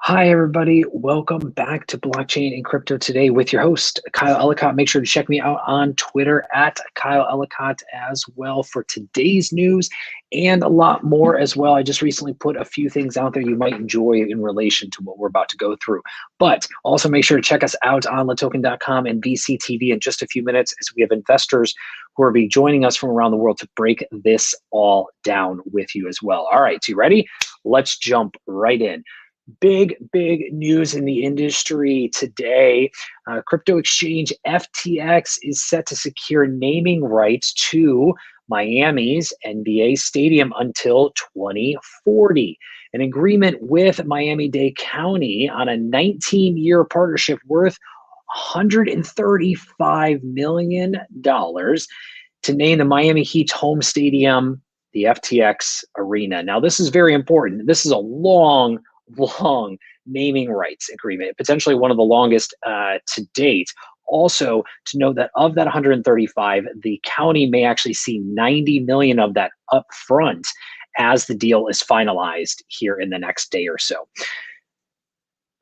Hi, everybody. Welcome back to Blockchain and Crypto Today with your host, Kyle Ellicott. Make sure to check me out on Twitter at Kyle Ellicott as well for today's news and a lot more as well. I just recently put a few things out there you might enjoy in relation to what we're about to go through. But also make sure to check us out on LATOKEN.com and VCTV in just a few minutes as we have investors who will be joining us from around the world to break this all down with you as well. All right, so you ready? Let's jump right in. Big news in the industry today. Crypto exchange FTX is set to secure naming rights to Miami's NBA stadium until 2040. An agreement with Miami-Dade County on a 19-year partnership worth $135 million to name the Miami Heat's home stadium the FTX Arena. Now, this is very important. This is a long naming rights agreement, potentially one of the longest to date. Also, to note that of that 135, the county may actually see 90 million of that up front as the deal is finalized here in the next day or so.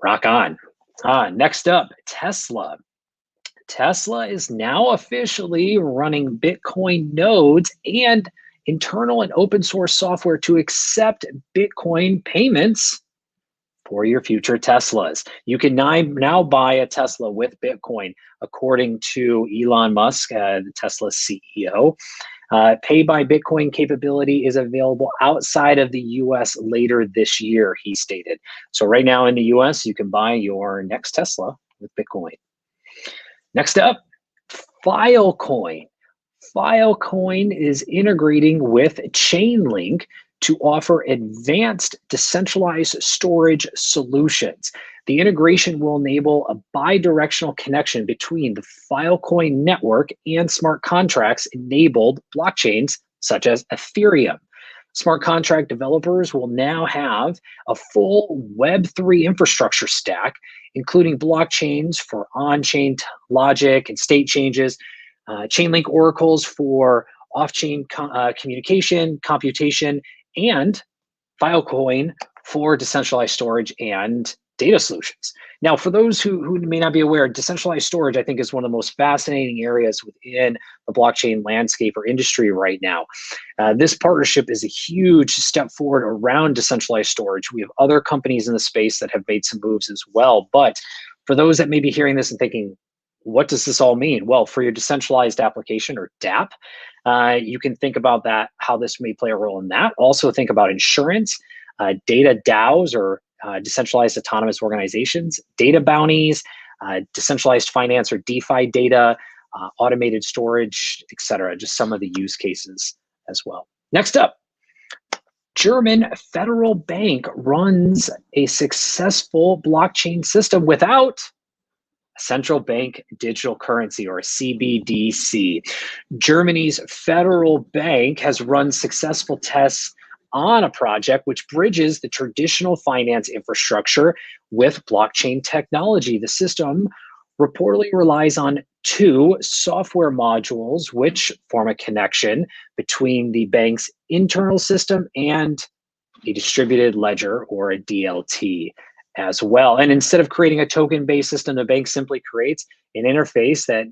Rock on. Next up, Tesla. Tesla is now officially running Bitcoin nodes and internal and open source software to accept Bitcoin payments for your future Teslas. You can now buy a Tesla with Bitcoin, according to Elon Musk, the Tesla CEO. Pay by Bitcoin capability is available outside of the US later this year, he stated. So right now in the US, you can buy your next Tesla with Bitcoin. Next up, Filecoin. Filecoin is integrating with Chainlink to offer advanced decentralized storage solutions. The integration will enable a bi-directional connection between the Filecoin network and smart contracts enabled blockchains such as Ethereum. Smart contract developers will now have a full Web3 infrastructure stack, including blockchains for on-chain logic and state changes, Chainlink oracles for off-chain communication, computation, and Filecoin for decentralized storage and data solutions. Now, for those who may not be aware, decentralized storage, I think, is one of the most fascinating areas within the blockchain landscape or industry right now. This partnership is a huge step forward around decentralized storage. We have other companies in the space that have made some moves as well. But for those that may be hearing this and thinking, what does this all mean? Well, for your decentralized application or DApp, you can think about that, how this may play a role in that. Also think about insurance, data DAOs or decentralized autonomous organizations, data bounties, decentralized finance or DeFi data, automated storage, etc. Just some of the use cases as well. Next up, German federal bank runs a successful blockchain system without central bank digital currency or CBDC. Germany's federal bank has run successful tests on a project which bridges the traditional finance infrastructure with blockchain technology. The system reportedly relies on two software modules which form a connection between the bank's internal system and a distributed ledger or a DLT as well. And instead of creating a token-based system, the bank simply creates an interface that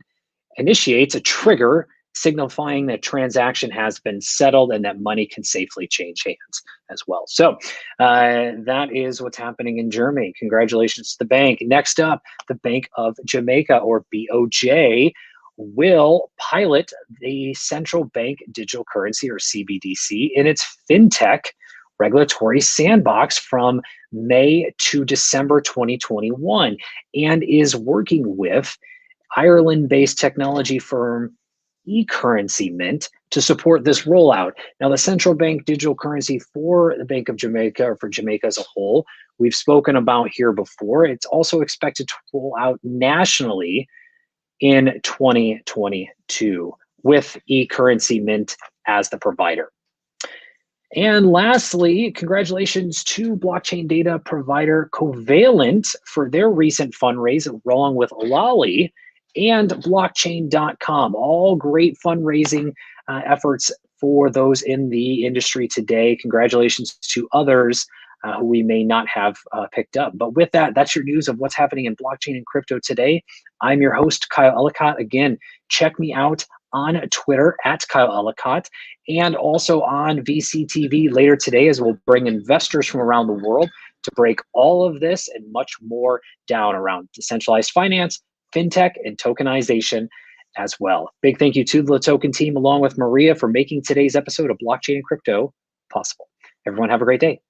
initiates a trigger signifying that transaction has been settled and that money can safely change hands as well. So that is what's happening in Germany. Congratulations to the bank. Next up, the Bank of Jamaica, or BOJ, will pilot the central bank digital currency, or CBDC, in its fintech regulatory sandbox from May to December 2021, and is working with Ireland-based technology firm eCurrency Mint to support this rollout. Now, the central bank digital currency for the Bank of Jamaica, or for Jamaica as a whole, we've spoken about here before. It's also expected to roll out nationally in 2022 with eCurrency Mint as the provider. And lastly, congratulations to blockchain data provider Covalent for their recent fundraise, along with Lolly and blockchain.com. All great fundraising efforts for those in the industry today. Congratulations to others who we may not have picked up. But with that, that's your news of what's happening in blockchain and crypto today. I'm your host, Kyle Ellicott. Again, check me out on Twitter at Kyle Ellicott and also on VCTV later today, as we'll bring investors from around the world to break all of this and much more down around decentralized finance, fintech, and tokenization as well. Big thank you to the LATOKEN team along with Maria for making today's episode of Blockchain and Crypto possible. Everyone have a great day.